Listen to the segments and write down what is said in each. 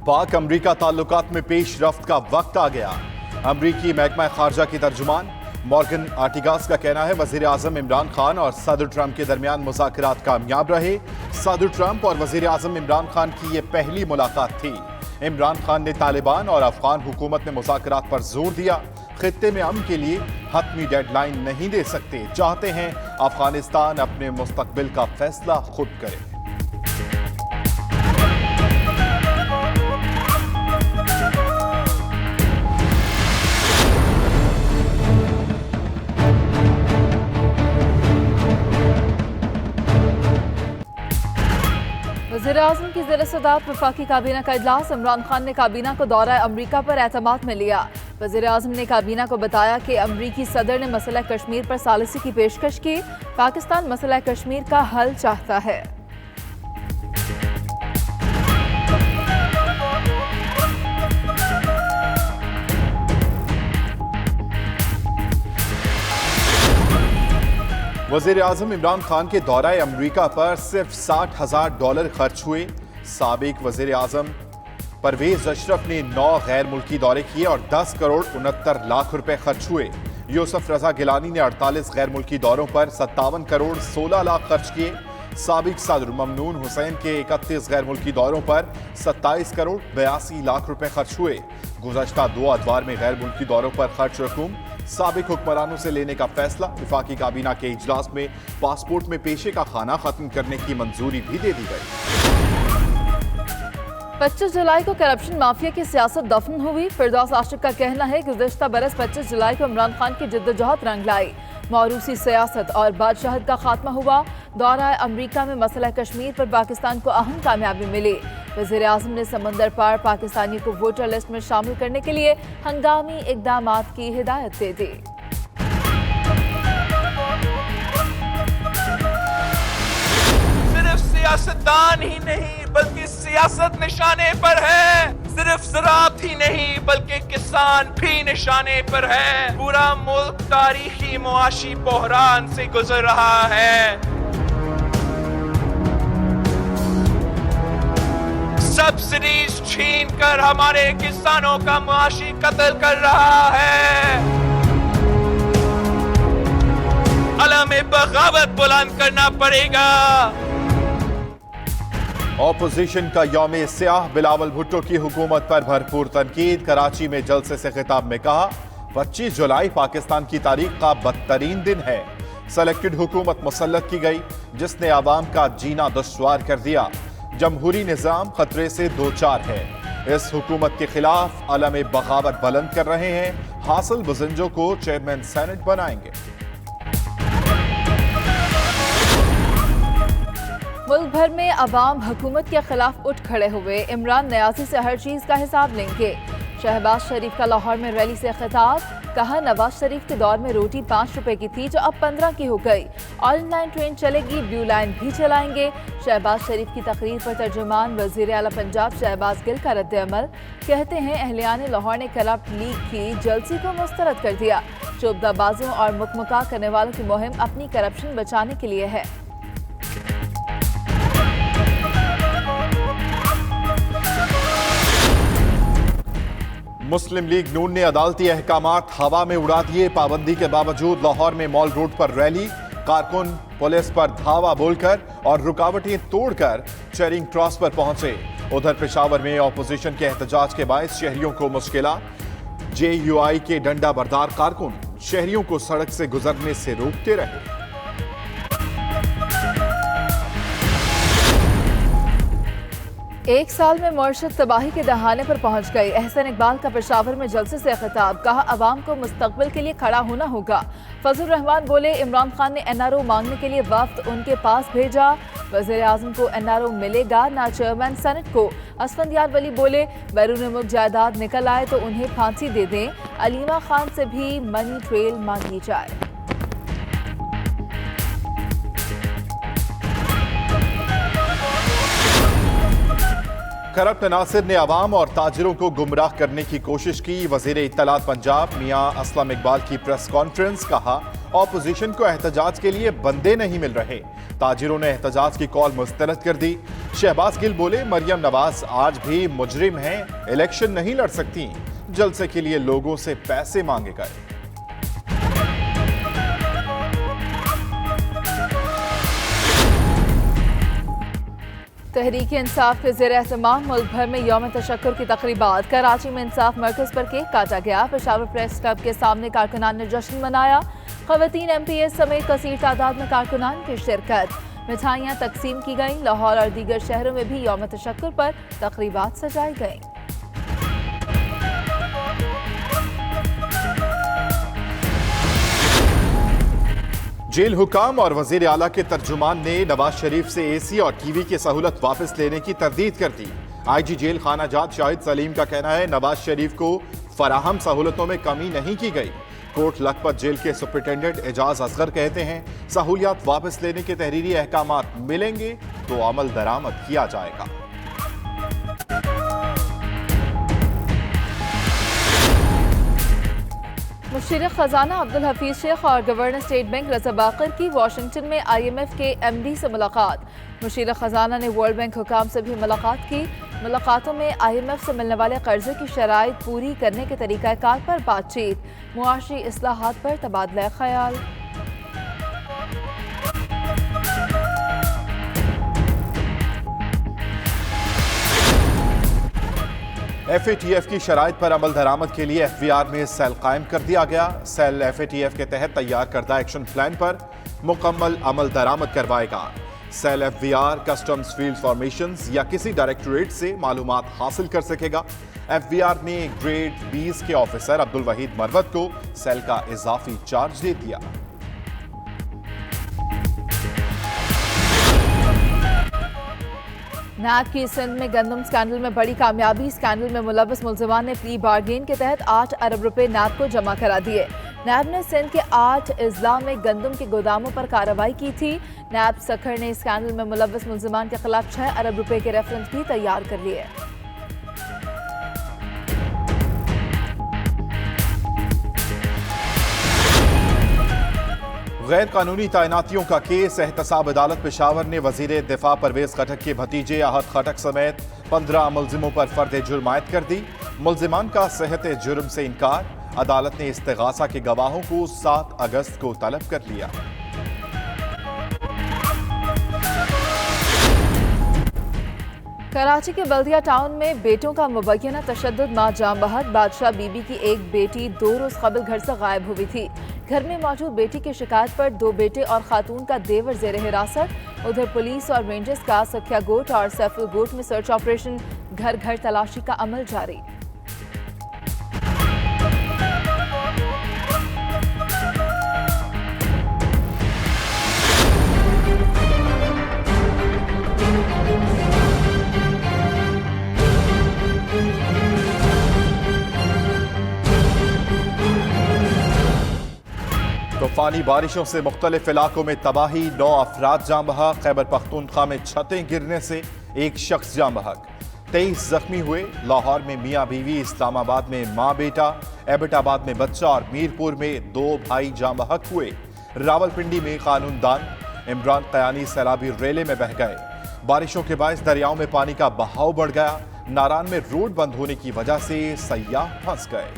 पाक अमरीका ताल्लुकात में पेश रफ्त का वक्त आ गया। अमरीकी महकमा खारजा की तर्जुमान मॉर्गन आर्टिगास का कहना है वजीर आजम इमरान खान और सदर ट्रंप के दरमियान मुज़ाकरात कामयाब रहे। सदर ट्रंप और वजीर आजम इमरान खान की यह पहली मुलाकात थी। इमरान खान ने तालिबान और अफगान हुकूमत में मुज़ाकरात पर जोर दिया। खित्ते में अमन के लिए हतमी डेडलाइन नहीं दे सकते, चाहते हैं अफगानिस्तान अपने मुस्तकबिल का फैसला खुद करे। वज़ीर-ए-आज़म की ज़ेर-ए-सदारत वफाकी काबीना का इजलास। इमरान खान ने काबीना को दौरा अमरीका पर एतमाद में लिया। वज़ीर-ए-आज़म ने काबीना को बताया कि अमरीकी सदर ने मसला कश्मीर पर सालिसी की पेशकश की। पाकिस्तान मसला कश्मीर का हल चाहता है। वज़ीर-ए-आज़म इमरान खान के दौरा अमरीका पर सिर्फ $60,000 खर्च हुए। साबिक वज़ीर-ए-आज़म परवेज अशरफ ने 9 गैर मुल्की दौरे किए और 10 करोड़ 69 लाख रुपए खर्च हुए। यूसुफ रजा गिलानी ने 48 गैर मुल्की दौरों पर 57 करोड़ 16 लाख खर्च किए। साबिक सदर ममनून हुसैन के 31 गैर मुल्की दौरों पर 27 करोड़ 82 लाख रुपए खर्च हुए। गुज़श्ता 2 अदवार में गैर मुल्की दौरों पर खर्च रकूम साबिक हुक्मरानों से लेने का फैसला। वफाकी काबीना के इजलास में पासपोर्ट में पेशे का खाना खत्म करने की मंजूरी भी दे दी गई। 25 जुलाई को करप्शन माफिया की सियासत दफन हुई। फिरदौस आशिक का कहना है कि गुज़श्ता बरस 25 जुलाई को इमरान खान की जिद्दोजहद रंग लाई। मौरूसी सियासत और बादशाहत का खात्मा हुआ। दौरा अमरीका में मसला कश्मीर पर पाकिस्तान को अहम कामयाबी मिली। वज़ीर आज़म ने समंदर पार पाकिस्तानियों को वोटर लिस्ट में शामिल करने के लिए हंगामी इक़दामात की हिदायत दे दी। सिर्फ सियासतदान ही नहीं बल्कि सियासत निशाने पर है। सिर्फ ज़राअत ही नहीं बल्कि किसान भी निशाने पर है। पूरा मुल्क तारीखी मुआशी बहरान से गुजर रहा है। सब्सिडीज छीन कर हमारे किसानों का मुआशी कत्ल कर रहा है। अलम बगावत बुलंद करना पड़ेगा। ऑपोजिशन का यौम सियाह बिलावल भुट्टो की हुकूमत पर भरपूर तनकीद। कराची में जलसे से खिताब में कहा 25 जुलाई पाकिस्तान की तारीख का बदतरीन दिन है। सेलेक्टेड हुकूमत मुसल्लत की गई जिसने आवाम का जीना दुश्वार कर दिया। जमहूरी निजाम खतरे से दो चार है। इस हुकूमत के खिलाफ अलम बगावत बुलंद कर रहे हैं। हासिल बुजंजो को चेयरमैन सेनेट बनाएंगे। मुल्क भर में अवाम हुकूमत के खिलाफ उठ खड़े हुए। इमरान न्याजी से हर चीज का हिसाब लेंगे। शहबाज शरीफ का लाहौर में रैली से खिताब। कहा नवाज शरीफ के दौर में रोटी 5 रुपए की थी जो अब 15 की हो गई। ऑनलाइन ट्रेन चलेगी, ब्लू लाइन भी चलाएंगे। शहबाज शरीफ की तकरीर पर तर्जुमान वजीर आला पंजाब शहबाज गिल का रद्द अमल। कहते हैं अहलियान लाहौर ने करप्ट लीग की जलसी को मुस्तरद कर दिया। चोबदाबाजों और मुकमुका करने वालों की मुहिम अपनी करप्शन बचाने के लिए है। मुस्लिम लीग नून ने अदालती अहकामात हवा में उड़ा दिए। पाबंदी के बावजूद लाहौर में मॉल रोड पर रैली। कारकुन पुलिस पर धावा बोलकर और रुकावटें तोड़कर चेरिंग क्रॉस पर पहुंचे। उधर पेशावर में ऑपोजिशन के एहतजाज के बायस शहरियों को मुश्किलात। JUI के डंडा बरदार कारकुन शहरियों को सड़क से गुजरने से रोकते रहे। एक साल में मौशत तबाही के दहाने पर पहुंच गई। एहसन इकबाल का पेशावर में जलसे से खिताब। कहा अवाम को मुस्तकबिल के लिए खड़ा होना होगा। फजल रहमान बोले इमरान खान ने NRO मांगने के लिए वफ्द उनके पास भेजा। वज़ीर आज़म को NRO मिलेगा ना चेयरमैन सेनेट को। असफंदियार वली बोले बैरून मुल्क जायदाद निकल आए तो उन्हें फांसी दे दें। अलीमा खान से भी मनी ट्रेल मांगी जाए। करप्ट नासिर ने अवाम और ताजिरों को गुमराह करने की कोशिश की। वजीर इत्तलात पंजाब मियां असलम इकबाल की प्रेस कॉन्फ्रेंस। कहा ऑपोजिशन को एहतजाज के लिए बंदे नहीं मिल रहे। ताजिरों ने एहतजाज की कॉल मुस्तरद कर दी। शहबाज गिल बोले, मरियम नवाज आज भी मुजरिम हैं, इलेक्शन नहीं लड़ सकती। जलसे के लिए लोगों से पैसे मांगे गए। तहरीक इंसाफ के ज़ेर एहतमाम मुल्क भर में यौम तशक्कुर की तकरीबात। कराची में इंसाफ मरकज़ पर केक काटा गया। पेशावर प्रेस क्लब के सामने कारकुनान ने जश्न मनाया। ख़वातीन MPS समेत कसीर तादाद में कारकुनान की शिरकत। मिठाइयाँ तकसीम की गईं। लाहौर और दीगर शहरों में भी यौम तशक्कुर पर तकरीबात सजाई गईं। जेल हुकाम और वजीर आला के तर्जुमान ने नवाज शरीफ से AC और TV की सहूलत वापस लेने की तरदीद कर दी। IG जेल खाना जात शाहिद सलीम का कहना है, नवाज शरीफ को फराहम सहूलतों में कमी नहीं की गई। कोट लखपत जेल के सुपरिटेंडेंट एजाज असगर कहते हैं, सहूलियात वापस लेने के तहरीरी अहकामात मिलेंगे तो अमल दरामद किया जाएगा। मुशीर खजाना अब्दुल हफीज शेख और गवर्नर स्टेट बैंक रजा बाकर की वाशिंगटन में IMF के MD से मुलाकात। मुशीर खजाना ने वर्ल्ड बैंक हुकाम से भी मुलाकात की। मुलाकातों में IMF से मिलने वाले कर्जे की शराइत पूरी करने के तरीक़ाकार पर बातचीत। मुआशी इस्लाहात पर तबादला ख्याल। FATF की शराइत पर अमल दरामद के लिए FVR में सेल कायम कर दिया गया। सेल FATF के तहत तैयार करदा एक्शन प्लान पर मुकम्मल अमल दरामद करवाएगा। Cell FVR customs field formations या किसी डायरेक्टोरेट से मालूमात हासिल कर सकेगा। FVR ने ग्रेड 20 के ऑफिसर अब्दुल वहीद मरवत को सेल का इजाफी चार्ज दे दिया। नैब की सिंध में गंदम स्कैंडल में बड़ी कामयाबी। स्कैंडल में मुलव्वस मुल्जिमान ने प्ली बार्गेन के तहत 8 अरब रुपए नैब को जमा करा दिए। नैब ने सिंध के 8 अजला में गंदम के गोदामों पर कार्रवाई की थी। नैब सखर ने स्कैंडल में मुलव्वस मुल्जिमान के खिलाफ 6 अरब रुपए के रेफरेंस भी तैयार कर लिए। गैर कानूनी तैनातियों का केस। एहतसाब अदालत पेशावर ने वजीर दिफा परवेज खटक के भतीजे आहत खटक समेत 15 मुल्जिमों पर फर्द जुर्म आयद कर दी। मुल्जिमान का सेहत जुर्म से इनकार। अदालत ने इस्तिगासा के गवाहों को 7 अगस्त को तलब कर लिया। कराची के बल्दिया टाउन में बेटों का मुबैना तशद्दुद मां जाम बहक। बादशाह बीबी की एक बेटी 2 रोज कबल घर से गायब हुई थी। घर में मौजूद बेटी की शिकायत पर 2 बेटे और खातून का देवर जेर हिरासत। उधर पुलिस और रेंजर्स का सखिया गोट और सैफुल गोट में सर्च ऑपरेशन। घर घर तलाशी का अमल जारी। तूफानी बारिशों से मुख्तलिफ इलाकों में तबाही। 9 अफराद जाम बहक। खैबर पख्तूनख्वा में छतें गिरने से एक शख्स जाम बहक। 23 जख्मी हुए। लाहौर में मियाँ बीवी, इस्लामाबाद में माँ बेटा, एबटाबाद में बच्चा और मीरपुर में 2 भाई जाम बहक हुए। रावलपिंडी में कानूनदान इमरान कयानी सैलाबी रेले में बह गए। बारिशों के बायस दरियाओं में पानी का बहाव बढ़ गया। नारान में रोड बंद होने की वजह से सयाह फंस गए।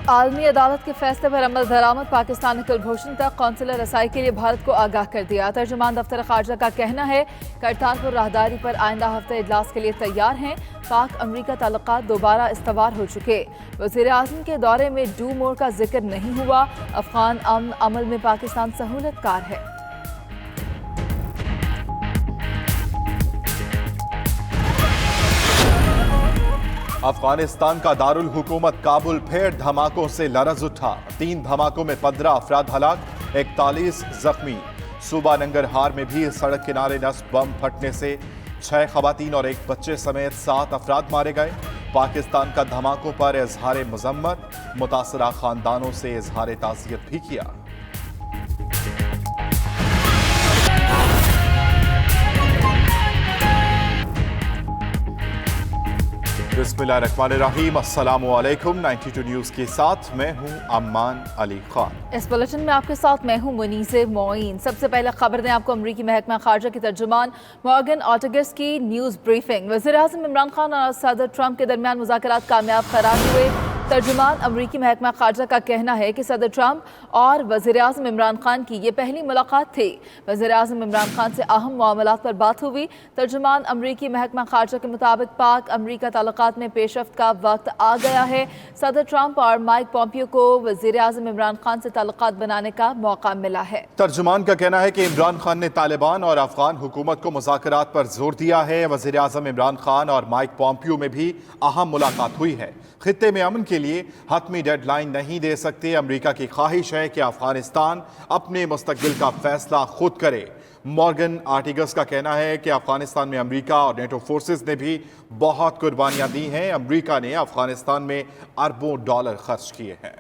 आलमी अदालत के फैसले पर अमल दरामद। पाकिस्तान ने कुलभूषण तक कौंसलर रसाई के लिए भारत को आगाह कर दिया। तर्जुमान दफ्तर खारजा का कहना है, करतारपुर राहदारी पर आइंदा हफ्ते इजलास के लिए तैयार हैं। पाक अमरीका ताल्लुकात दोबारा इस्तवार हो चुके। वज़ीर आज़म के दौरे में डू मोर का जिक्र नहीं हुआ। अफगान अमन अमल में पाकिस्तान सहूलतकार है। अफगानिस्तान का दारुल हुकूमत काबुल फिर धमाकों से लरज उठा। 3 धमाकों में 15 अफराद हलाक, 41 जख्मी। सूबा नंगरहार में भी सड़क किनारे नस्ब बम फटने से 6 खवातीन और 1 बच्चे समेत 7 अफराद मारे गए। पाकिस्तान का धमाकों पर इजहार मजम्मत। मुतासरा खानदानों से इजहार ताज़ियत भी किया। बिस्मिल्लाहिर्रहमानिर्रहीम, अस्सलामु अलैकुम। 92 न्यूज़ के साथ मैं हूं अम्मान अली खान। इस बुलेटिन में आपके साथ मैं हूं मुनीसे मोइन। सबसे पहले खबर दें आपको अमरीकी महकमा खारजा के तर्जुमान मॉर्गन ऑर्टेगस की न्यूज़ ब्रीफिंग। वज़ीर-ए-आज़म इमरान खान और सदर ट्रंप के दरमियान मुज़ाकरात कामयाब करार हुए। तर्जुमान अमरीकी महकमा खारजा का कहना है कि सदर ट्रंप और वज़ीर-ए-आज़म इमरान खान की ये पहली मुलाकात थी। वज़ीर-ए-आज़म इमरान खान से अहम मामलात पर बात हुई। तर्जुमान अमरीकी महकमा खारजा के मुताबिक पाक अमरीका ताल्लुकात में पेशरफ्त का वक्त आ गया है। सदर ट्रंप और माइक पॉम्पियो को वज़ीर-ए-आज़म इमरान खान से ताल्लुकात बनाने का मौका मिला है। तर्जुमान का कहना है कि इमरान खान ने तालिबान और अफगान हुकूमत को मुज़ाकरात पर जोर दिया है। वज़ीर-ए-आज़म इमरान खान और माइक पॉम्पियो में भी अहम मुलाकात हुई है। खित्ते में अमन के लिए हतमी डेडलाइन नहीं दे सकते। अमरीका की ख्वाहिश है कि अफगानिस्तान अपने मुस्तकबिल का फैसला खुद करे। मॉर्गन ऑर्टेगस का कहना है कि अफगानिस्तान में अमरीका और नेटो फोर्सेस ने भी बहुत कुर्बानियां दी हैं। अमरीका ने अफगानिस्तान में अरबों डॉलर खर्च किए हैं।